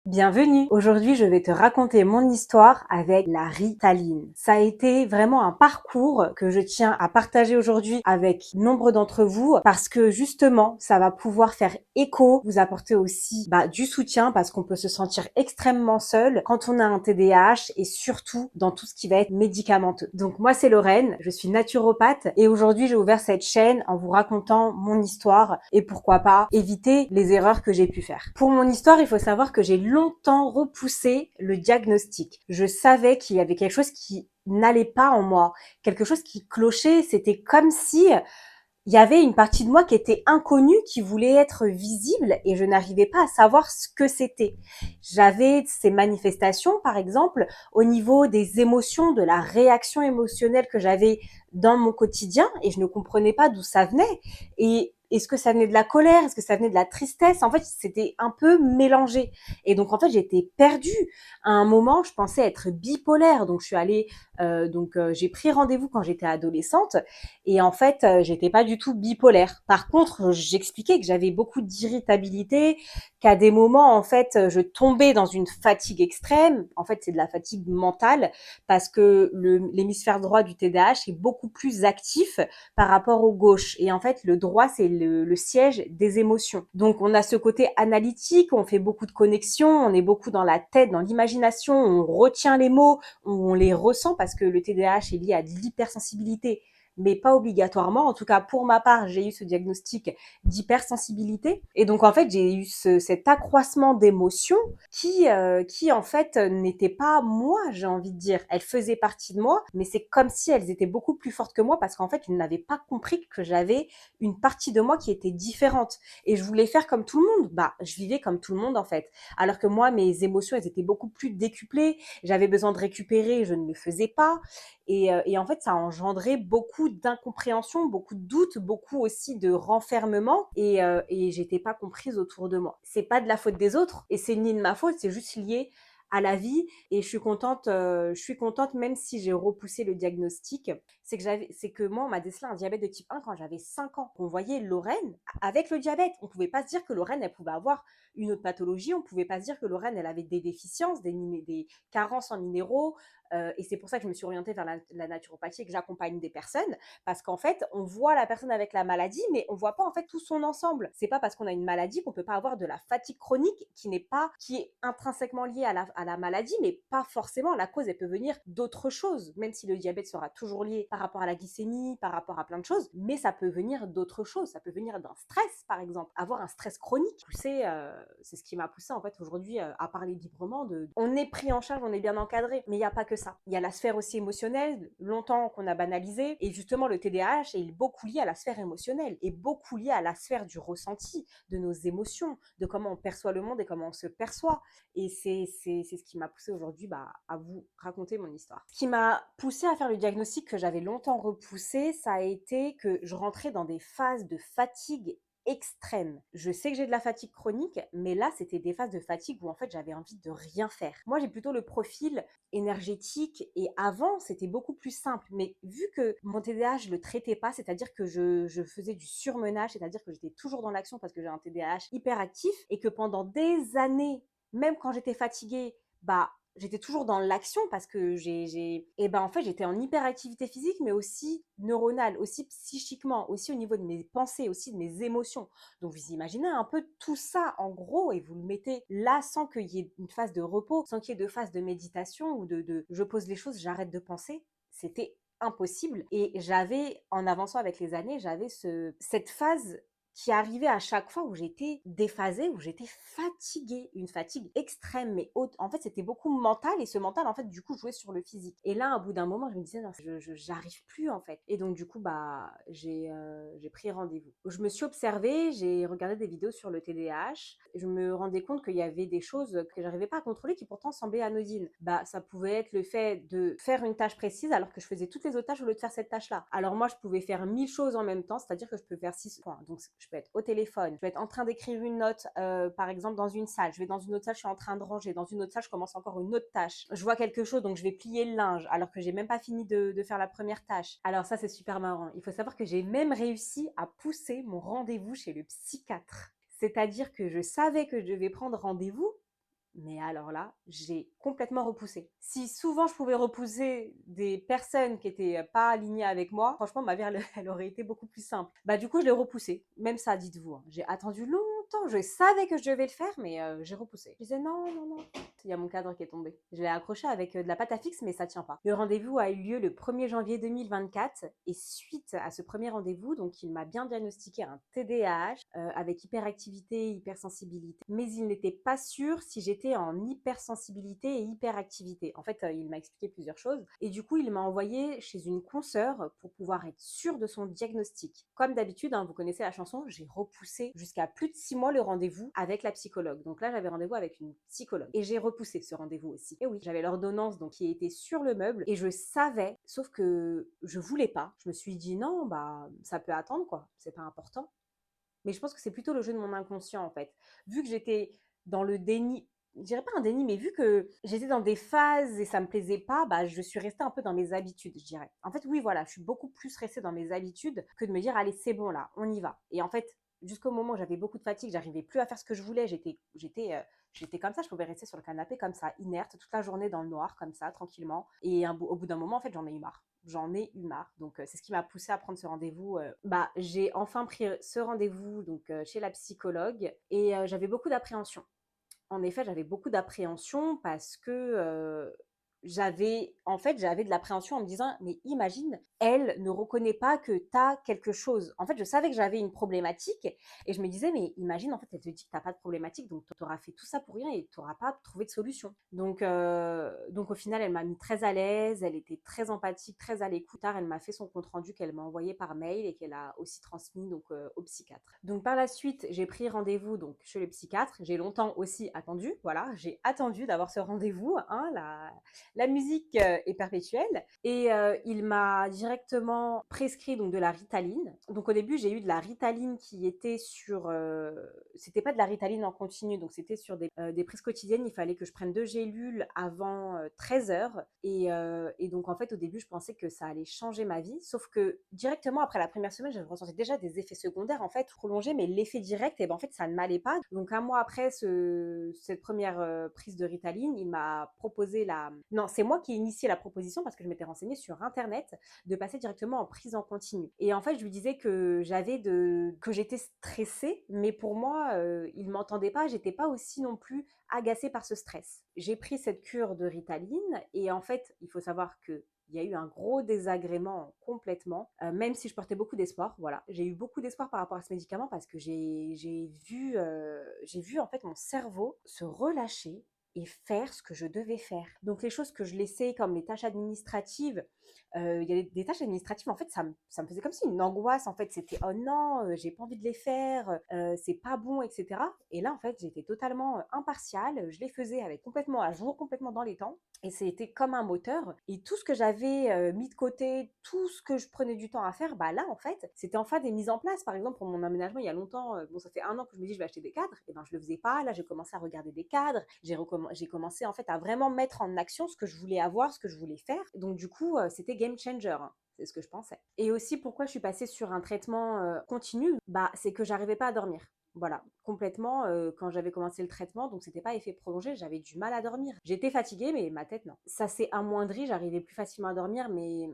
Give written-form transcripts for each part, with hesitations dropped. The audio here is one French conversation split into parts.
Bienvenue! Aujourd'hui, je vais te raconter mon histoire avec la Ritaline. Ça a été vraiment un parcours que je tiens à partager aujourd'hui avec nombre d'entre vous parce que justement, ça va pouvoir faire écho, vous apporter aussi du soutien parce qu'on peut se sentir extrêmement seul quand on a un TDAH et surtout dans tout ce qui va être médicamenteux. Donc moi, c'est Lorraine, je suis naturopathe et aujourd'hui, j'ai ouvert cette chaîne en vous racontant mon histoire et pourquoi pas éviter les erreurs que j'ai pu faire. Pour mon histoire, il faut savoir que j'ai longtemps repoussé le diagnostic. Je savais qu'il y avait quelque chose qui n'allait pas en moi, quelque chose qui clochait. C'était comme si il y avait une partie de moi qui était inconnue, qui voulait être visible et je n'arrivais pas à savoir ce que c'était. J'avais ces manifestations, par exemple, au niveau des émotions, de la réaction émotionnelle que j'avais dans mon quotidien et je ne comprenais pas d'où ça venait. Et est-ce que ça venait de la colère? Est-ce que ça venait de la tristesse? En fait, c'était un peu mélangé. Et donc, en fait, j'étais perdue. À un moment, je pensais être bipolaire. Donc, je suis allée, j'ai pris rendez-vous quand j'étais adolescente et en fait, j'étais pas du tout bipolaire. Par contre, j'expliquais que j'avais beaucoup d'irritabilité, qu'à des moments, en fait, je tombais dans une fatigue extrême. En fait, c'est de la fatigue mentale parce que l'hémisphère droit du TDAH est beaucoup plus actif par rapport au gauche. Et en fait, le droit, c'est le siège des émotions. Donc, on a ce côté analytique, on fait beaucoup de connexions, on est beaucoup dans la tête, dans l'imagination, on retient les mots, on les ressent parce que le TDAH est lié à de l'hypersensibilité mais pas obligatoirement. En tout cas, pour ma part, j'ai eu ce diagnostic d'hypersensibilité. Et donc, en fait, j'ai eu cet accroissement d'émotions qui, en fait, n'était pas moi, j'ai envie de dire. Elles faisaient partie de moi, mais c'est comme si elles étaient beaucoup plus fortes que moi parce qu'en fait, je n'avais pas compris que j'avais une partie de moi qui était différente. Et je voulais faire comme tout le monde. Je vivais comme tout le monde, en fait. Alors que moi, mes émotions, elles étaient beaucoup plus décuplées. J'avais besoin de récupérer, je ne le faisais pas. Et en fait, ça a engendré beaucoup d'incompréhension, beaucoup de doutes, beaucoup aussi de renfermement. Et j'étais pas comprise autour de moi. C'est pas de la faute des autres et c'est ni de ma faute, c'est juste lié à la vie. Et je suis contente même si j'ai repoussé le diagnostic. C'est que moi, on m'a décelé un diabète de type 1 quand j'avais 5 ans. On voyait Lorraine avec le diabète. On pouvait pas se dire que Lorraine, elle pouvait avoir une autre pathologie. On pouvait pas se dire que Lorraine, elle avait des déficiences, des carences en minéraux, et c'est pour ça que je me suis orientée vers la naturopathie et que j'accompagne des personnes parce qu'en fait, on voit la personne avec la maladie, mais on voit pas en fait tout son ensemble. C'est pas parce qu'on a une maladie qu'on peut pas avoir de la fatigue chronique qui est intrinsèquement liée à la maladie, mais pas forcément. La cause, elle peut venir d'autres choses, même si le diabète sera toujours lié par rapport à la glycémie, par rapport à plein de choses, mais ça peut venir d'autres choses. Ça peut venir d'un stress, par exemple, avoir un stress chronique. C'est ce qui m'a poussée en fait aujourd'hui à parler librement on est pris en charge, on est bien encadré, mais il n'y a pas que ça. Il y a la sphère aussi émotionnelle, longtemps qu'on a banalisé, et justement le TDAH est beaucoup lié à la sphère émotionnelle, et beaucoup lié à la sphère du ressenti, de nos émotions, de comment on perçoit le monde et comment on se perçoit. Et c'est ce qui m'a poussé aujourd'hui à vous raconter mon histoire. Ce qui m'a poussé à faire le diagnostic que j'avais longtemps repoussé, ça a été que je rentrais dans des phases de fatigue extrême. Je sais que j'ai de la fatigue chronique, mais là, c'était des phases de fatigue où en fait, j'avais envie de rien faire. Moi, j'ai plutôt le profil énergétique et avant, c'était beaucoup plus simple. Mais vu que mon TDAH, je le traitais pas, c'est-à-dire que je faisais du surmenage, c'est-à-dire que j'étais toujours dans l'action parce que j'ai un TDAH hyperactif et que pendant des années, même quand j'étais fatiguée, j'étais toujours dans l'action parce que en fait, j'étais en hyperactivité physique, mais aussi neuronale, aussi psychiquement, aussi au niveau de mes pensées, aussi de mes émotions. Donc, vous imaginez un peu tout ça en gros et vous le mettez là sans qu'il y ait une phase de repos, sans qu'il y ait de phase de méditation ou de je pose les choses, j'arrête de penser. C'était impossible. Et en avançant avec les années, j'avais cette phase qui arrivait à chaque fois où j'étais déphasée, où j'étais fatiguée, une fatigue extrême, mais haute. En fait, c'était beaucoup mental et ce mental, en fait, du coup, jouait sur le physique. Et là, au bout d'un moment, je me disais, non, j'arrive plus, en fait. Et donc, du coup, j'ai pris rendez-vous. Je me suis observée, j'ai regardé des vidéos sur le TDAH. Je me rendais compte qu'il y avait des choses que j'arrivais pas à contrôler qui pourtant semblaient anodines. Ça pouvait être le fait de faire une tâche précise alors que je faisais toutes les autres tâches au lieu de faire cette tâche-là. Alors moi, je pouvais faire 1000 choses en même temps, c'est-à-dire que je peux faire 6 points. Donc, je peux être au téléphone, je peux être en train d'écrire une note, par exemple, dans une salle. Je vais dans une autre salle, je suis en train de ranger. Dans une autre salle, je commence encore une autre tâche. Je vois quelque chose, donc je vais plier le linge, alors que j'ai même pas fini de faire la première tâche. Alors ça, c'est super marrant. Il faut savoir que j'ai même réussi à pousser mon rendez-vous chez le psychiatre. C'est-à-dire que je savais que je devais prendre rendez-vous, Mais alors là, j'ai complètement repoussé. Si souvent je pouvais repousser des personnes qui étaient pas alignées avec moi, franchement, ma vie, elle aurait été beaucoup plus simple. Bah, du coup, je l'ai repoussé. Même ça, dites-vous, hein. J'ai attendu longtemps. Je savais que je devais le faire, mais j'ai repoussé. Je disais non, non, non. Il y a mon cadre qui est tombé. Je l'ai accroché avec de la pâte à fixe, mais ça tient pas. Le rendez-vous a eu lieu le 1er janvier 2024 et suite à ce premier rendez-vous, donc il m'a bien diagnostiqué un TDAH avec hyperactivité et hypersensibilité. Mais il n'était pas sûr si j'étais en hypersensibilité et hyperactivité. En fait, il m'a expliqué plusieurs choses et du coup, il m'a envoyé chez une consoeur pour pouvoir être sûr de son diagnostic. Comme d'habitude, hein, vous connaissez la chanson, j'ai repoussé jusqu'à plus de 6 mois le rendez-vous avec la psychologue. Donc là, j'avais rendez-vous avec une psychologue et j'ai repoussé ce rendez-vous aussi. Et oui, j'avais l'ordonnance donc qui était sur le meuble et je savais, sauf que je voulais pas. Je me suis dit non, bah ça peut attendre quoi, c'est pas important. Mais je pense que c'est plutôt le jeu de mon inconscient en fait. Vu que j'étais dans le déni, je dirais pas un déni, mais vu que j'étais dans des phases et ça me plaisait pas, bah je suis restée un peu dans mes habitudes, je dirais. En fait, oui, voilà, je suis beaucoup plus restée dans mes habitudes que de me dire allez, c'est bon là, on y va. Et en fait, jusqu'au moment où j'avais beaucoup de fatigue, j'arrivais plus à faire ce que je voulais, j'étais comme ça, je pouvais rester sur le canapé comme ça, inerte toute la journée dans le noir comme ça, tranquillement. Et au bout d'un moment, en fait, j'en ai eu marre. J'en ai eu marre. Donc, c'est ce qui m'a poussée à prendre ce rendez-vous. Bah, j'ai enfin pris ce rendez-vous donc chez la psychologue et j'avais beaucoup d'appréhension. En effet, j'avais beaucoup d'appréhension parce que j'avais de l'appréhension en me disant, mais imagine, elle ne reconnaît pas que tu as quelque chose. En fait, je savais que j'avais une problématique et je me disais, mais imagine, en fait, elle te dit que t'as pas de problématique, donc tu auras fait tout ça pour rien et tu n'auras pas trouvé de solution. Donc au final, elle m'a mis très à l'aise, elle était très empathique, très à l'écoute. Elle m'a fait son compte rendu qu'elle m'a envoyé par mail et qu'elle a aussi transmis donc au psychiatre. Donc par la suite, j'ai pris rendez-vous donc chez le psychiatre. J'ai longtemps aussi attendu, voilà, j'ai attendu d'avoir ce rendez-vous, hein, la musique est perpétuelle et il m'a directement prescrit donc de la Ritaline. Donc au début j'ai eu de la Ritaline qui était sur, c'était pas de la Ritaline en continu, donc c'était sur des prises quotidiennes. Il fallait que je prenne 2 gélules avant 13 heures et donc en fait au début je pensais que ça allait changer ma vie, sauf que directement après la première semaine je ressentais déjà des effets secondaires en fait prolongés, mais l'effet direct et ben en fait ça ne m'allait pas. Donc un mois après cette première prise de Ritaline, il m'a proposé non, c'est moi qui ai initié la proposition parce que je m'étais renseignée sur internet de passer directement en prise en continu. Et en fait, je lui disais que que j'étais stressée, mais pour moi, il m'entendait pas, j'étais pas aussi non plus agacée par ce stress. J'ai pris cette cure de Ritaline et en fait, il faut savoir que il y a eu un gros désagrément complètement, même si je portais beaucoup d'espoir. Voilà, j'ai eu beaucoup d'espoir par rapport à ce médicament parce que j'ai vu en fait mon cerveau se relâcher et faire ce que je devais faire. Donc les choses que je laissais comme les tâches administratives, il y a des tâches administratives, en fait, ça me faisait comme si une angoisse, en fait, c'était oh non, j'ai pas envie de les faire, c'est pas bon, etc. Et là, en fait, j'étais totalement impartiale, je les faisais avec complètement à jour, complètement dans les temps. Et c'était comme un moteur. Et tout ce que j'avais mis de côté, tout ce que je prenais du temps à faire, bah là, en fait, c'était enfin des mises en place. Par exemple, pour mon aménagement, il y a longtemps, bon, ça fait 1 an que je me dis je vais acheter des cadres. Et ben, je le faisais pas. Là, j'ai commencé à regarder des cadres. J'ai commencé en fait à vraiment mettre en action ce que je voulais avoir, ce que je voulais faire. Donc du coup, c'était game changer, hein. C'est ce que je pensais. Et aussi, pourquoi je suis passée sur un traitement continu, bah, c'est que j'arrivais pas à dormir. Voilà, complètement, quand j'avais commencé le traitement, donc c'était pas effet prolongé, j'avais du mal à dormir. J'étais fatiguée, mais ma tête, non. Ça s'est amoindri, j'arrivais plus facilement à dormir, mais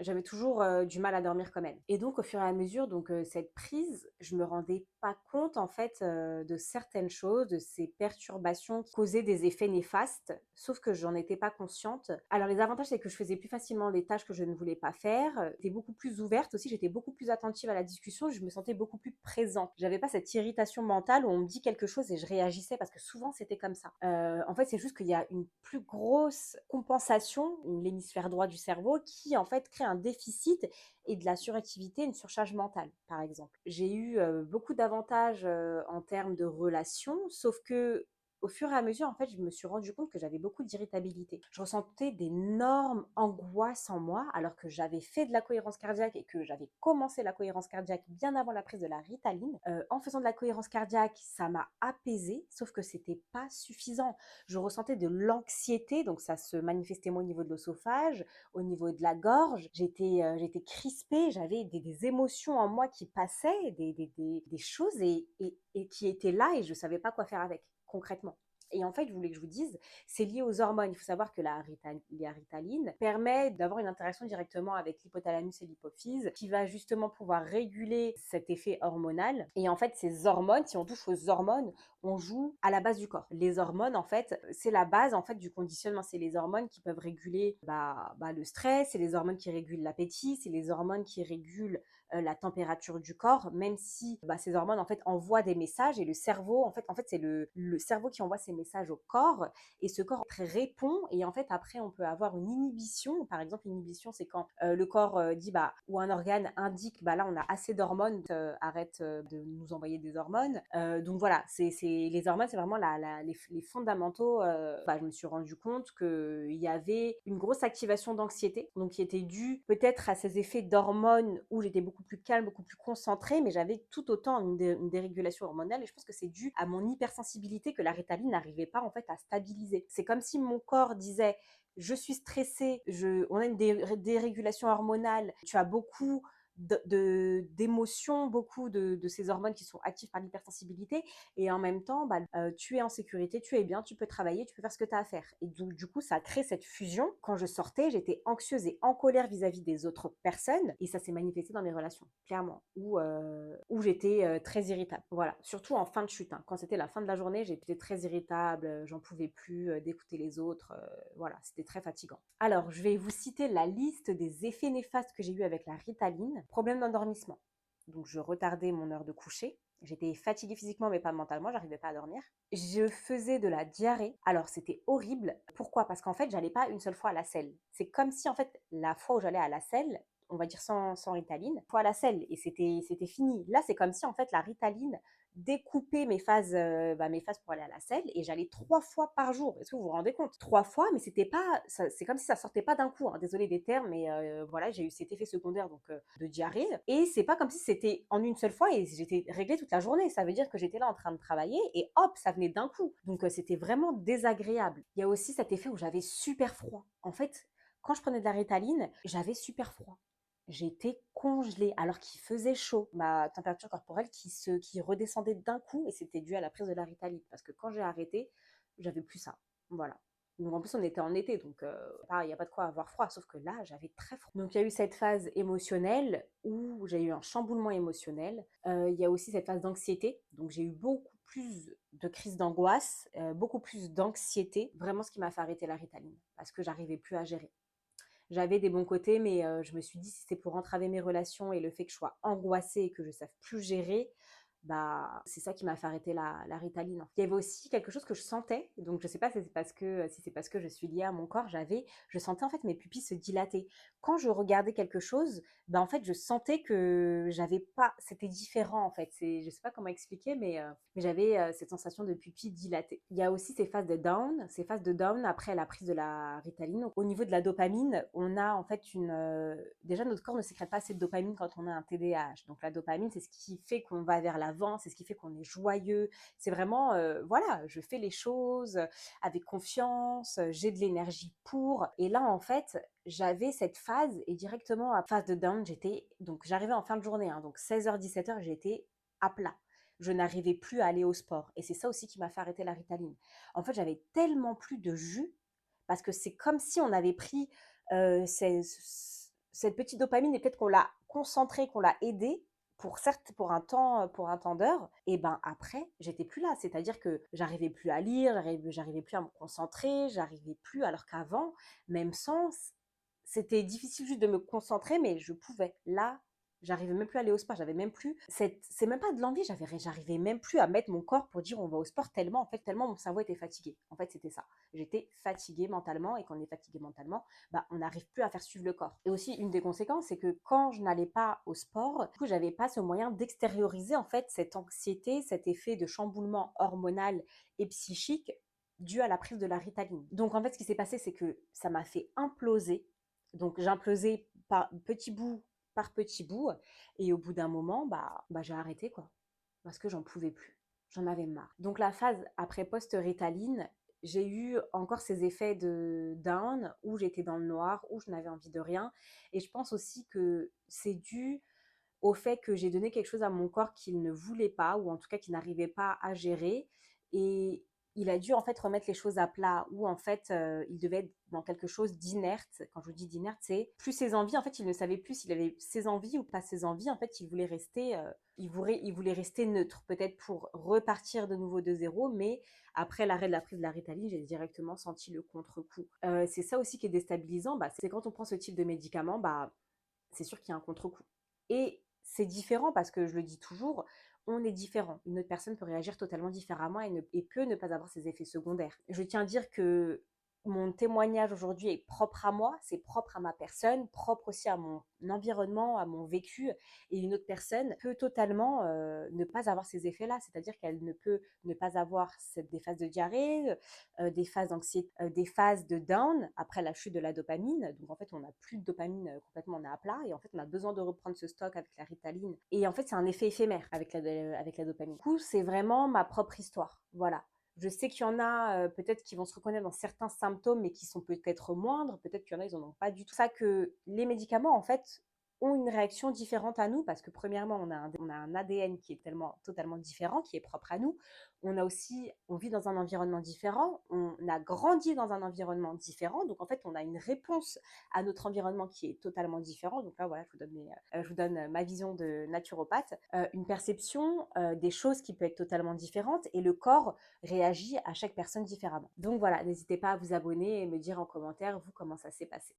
j'avais toujours du mal à dormir quand même. Et donc au fur et à mesure, donc cette prise, je me rendais pas compte en fait de certaines choses, de ces perturbations qui causaient des effets néfastes, sauf que j'en étais pas consciente. Alors les avantages, c'est que je faisais plus facilement les tâches que je ne voulais pas faire, j'étais beaucoup plus ouverte aussi, j'étais beaucoup plus attentive à la discussion, je me sentais beaucoup plus présente. J'avais pas cette irritation mentale où on me dit quelque chose et je réagissais parce que souvent c'était comme ça. En fait, c'est juste qu'il y a une plus grosse compensation, l'hémisphère droit du cerveau, qui en fait crée un déficit et de la suractivité, une surcharge mentale, par exemple. J'ai eu beaucoup d'avantages en termes de relations, sauf que au fur et à mesure, en fait, je me suis rendu compte que j'avais beaucoup d'irritabilité. Je ressentais d'énormes angoisses en moi, alors que j'avais fait de la cohérence cardiaque et que j'avais commencé la cohérence cardiaque bien avant la prise de la Ritaline. En faisant de la cohérence cardiaque, ça m'a apaisée, sauf que c'était pas suffisant. Je ressentais de l'anxiété, donc ça se manifestait moi au niveau de l'œsophage, au niveau de la gorge. J'étais crispée, j'avais des émotions en moi qui passaient, des choses et qui étaient là et je savais pas quoi faire avec concrètement. Et en fait, je voulais que je vous dise, c'est lié aux hormones. Il faut savoir que la ritaline permet d'avoir une interaction directement avec l'hypothalamus et l'hypophyse qui va justement pouvoir réguler cet effet hormonal. Et en fait, ces hormones, si on touche aux hormones, on joue à la base du corps. Les hormones, en fait, c'est la base en fait du conditionnement. C'est les hormones qui peuvent réguler le stress, c'est les hormones qui régulent l'appétit, c'est les hormones qui régulent la température du corps, même si ces hormones en fait envoient des messages et le cerveau, en fait c'est le cerveau qui envoie ces messages au corps et ce corps répond et en fait après on peut avoir une inhibition. Par exemple, l'inhibition c'est quand le corps dit ou un organe indique là on a assez d'hormones, arrête de nous envoyer des hormones. Donc voilà, c'est les hormones, c'est vraiment les fondamentaux. Je me suis rendu compte que il y avait une grosse activation d'anxiété, donc qui était due peut-être à ces effets d'hormones où j'étais beaucoup plus calme, beaucoup plus concentrée, mais j'avais tout autant une dérégulation hormonale et je pense que c'est dû à mon hypersensibilité que la ritaline n'arrivait pas en fait à stabiliser. C'est comme si mon corps disait je suis stressée, on a une dérégulation hormonale, tu as beaucoup d'émotions, beaucoup de ces hormones qui sont actives par l'hypersensibilité et en même temps tu es en sécurité, tu es bien, tu peux travailler, tu peux faire ce que tu as à faire. Et donc du coup ça crée cette fusion. Quand je sortais, j'étais anxieuse et en colère vis-à-vis des autres personnes et ça s'est manifesté dans mes relations, clairement, où j'étais très irritable. Voilà, surtout en fin de chute, hein. Quand c'était la fin de la journée, j'étais très irritable, j'en pouvais plus d'écouter les autres, voilà, c'était très fatigant. Alors, je vais vous citer la liste des effets néfastes que j'ai eu avec la ritaline. Problème d'endormissement. Donc, je retardais mon heure de coucher. J'étais fatiguée physiquement, mais pas mentalement, j'arrivais pas à dormir. Je faisais de la diarrhée. Alors, c'était horrible. Pourquoi? Parce qu'en fait, j'allais pas une seule fois à la selle. C'est comme si, en fait, la fois où j'allais à la selle, on va dire sans ritaline, fois à la selle, et c'était fini. Là, c'est comme si, en fait, la ritaline découper mes phases pour aller à la selle et j'allais 3 fois par jour. Est-ce que vous vous rendez compte? 3 fois, mais c'était pas, c'est comme si ça sortait pas d'un coup, hein. Désolée des termes, mais voilà, j'ai eu cet effet secondaire donc de diarrhée et c'est pas comme si c'était en une seule fois et j'étais réglée toute la journée. Ça veut dire que j'étais là en train de travailler et hop, ça venait d'un coup. Donc c'était vraiment désagréable. Il y a aussi cet effet où j'avais super froid. En fait, quand je prenais de la ritaline, j'avais super froid. J'étais congelée alors qu'il faisait chaud. Ma température corporelle qui redescendait d'un coup et c'était dû à la prise de la ritaline parce que quand j'ai arrêté, j'avais plus ça. Voilà. Donc en plus on était en été donc il n'y a pas de quoi avoir froid sauf que là j'avais très froid. Donc il y a eu cette phase émotionnelle où j'ai eu un chamboulement émotionnel. Il y a aussi cette phase d'anxiété. Donc j'ai eu beaucoup plus de crises d'angoisse, beaucoup plus d'anxiété. Vraiment ce qui m'a fait arrêter la ritaline parce que j'arrivais plus à gérer. J'avais des bons côtés, mais je me suis dit si c'est pour entraver mes relations et le fait que je sois angoissée et que je ne sache plus gérer, c'est ça qui m'a fait arrêter la ritaline. Il y avait aussi quelque chose que je sentais, donc je sais pas si c'est parce que je suis liée à mon corps, je sentais en fait mes pupilles se dilater. Quand je regardais quelque chose, en fait je sentais que j'avais pas, c'était différent en fait. Je sais pas comment expliquer, mais j'avais cette sensation de pupilles dilatées. Il y a aussi ces phases de down après la prise de la ritaline. Au niveau de la dopamine, on a en fait déjà notre corps ne sécrète pas assez de dopamine quand on a un TDAH. Donc la dopamine, c'est ce qui fait qu'on va vers l'avant, c'est ce qui fait qu'on est joyeux. C'est vraiment voilà, je fais les choses avec confiance, j'ai de l'énergie pour. Et là en fait, j'avais cette phase et directement à phase de down, j'arrivais en fin de journée, hein, donc 16h 17h, j'étais à plat. Je n'arrivais plus à aller au sport et c'est ça aussi qui m'a fait arrêter la ritaline. En fait, j'avais tellement plus de jus parce que c'est comme si on avait pris cette petite dopamine et peut-être qu'on l'a concentrée, qu'on l'a aidée pour un temps d'heure, et après j'étais plus là, c'est-à-dire que j'arrivais plus à lire, j'arrivais plus à me concentrer, j'arrivais plus, alors qu'avant, même sans, c'était difficile juste de me concentrer, mais je pouvais. Là, j'arrivais même plus à aller au sport, j'avais même plus c'est même pas de l'envie, j'arrivais même plus à mettre mon corps pour dire on va au sport tellement mon cerveau était fatigué. En fait, c'était ça. J'étais fatiguée mentalement et quand on est fatigué mentalement, on n'arrive plus à faire suivre le corps. Et aussi une des conséquences, c'est que quand je n'allais pas au sport, du coup, j'avais pas ce moyen d'extérioriser en fait cette anxiété, cet effet de chamboulement hormonal et psychique dû à la prise de la ritaline. Donc en fait, ce qui s'est passé, c'est que ça m'a fait imploser. Donc j'implosais par petit bout et au bout d'un moment j'ai arrêté quoi parce que j'en pouvais plus, j'en avais marre. Donc la phase après post-ritaline, j'ai eu encore ces effets de down où j'étais dans le noir, où je n'avais envie de rien et je pense aussi que c'est dû au fait que j'ai donné quelque chose à mon corps qu'il ne voulait pas ou en tout cas qu'il n'arrivait pas à gérer et il a dû en fait remettre les choses à plat, où en fait il devait être dans quelque chose d'inerte. Quand je vous dis d'inerte, c'est plus ses envies. En fait, il ne savait plus s'il avait ses envies ou pas ses envies. En fait, il voulait rester, il voulait rester neutre, peut-être pour repartir de nouveau de zéro. Mais après l'arrêt de la prise de la Ritaline, j'ai directement senti le contre-coup. C'est ça aussi qui est déstabilisant. Bah, c'est quand on prend ce type de médicament, bah c'est sûr qu'il y a un contre-coup. Et c'est différent parce que je le dis toujours, on est différent. Une autre personne peut réagir totalement différemment et peut ne pas avoir ses effets secondaires. Je tiens à dire que mon témoignage aujourd'hui est propre à moi, c'est propre à ma personne, propre aussi à mon environnement, à mon vécu. Et une autre personne peut totalement ne pas avoir ces effets-là, c'est-à-dire qu'elle ne peut ne pas avoir des phases de diarrhée, des phases d'anxiété, des phases de down après la chute de la dopamine. Donc en fait, on n'a plus de dopamine complètement, on est à plat et en fait, on a besoin de reprendre ce stock avec la Ritaline. Et en fait, c'est un effet éphémère avec la dopamine. Du coup, c'est vraiment ma propre histoire. Voilà. Je sais qu'il y en a peut-être qui vont se reconnaître dans certains symptômes, mais qui sont peut-être moindres. Peut-être qu'il y en a, ils en ont pas du tout. Ça que les médicaments, en fait, ont une réaction différente à nous parce que premièrement, on a un ADN qui est totalement différent, qui est propre à nous. On a aussi, on vit dans un environnement différent, on a grandi dans un environnement différent, donc en fait, on a une réponse à notre environnement qui est totalement différent. Donc là, voilà, je vous donne ma vision de naturopathe, une perception des choses qui peut être totalement différente et le corps réagit à chaque personne différemment. Donc voilà, n'hésitez pas à vous abonner et me dire en commentaire, vous, comment ça s'est passé.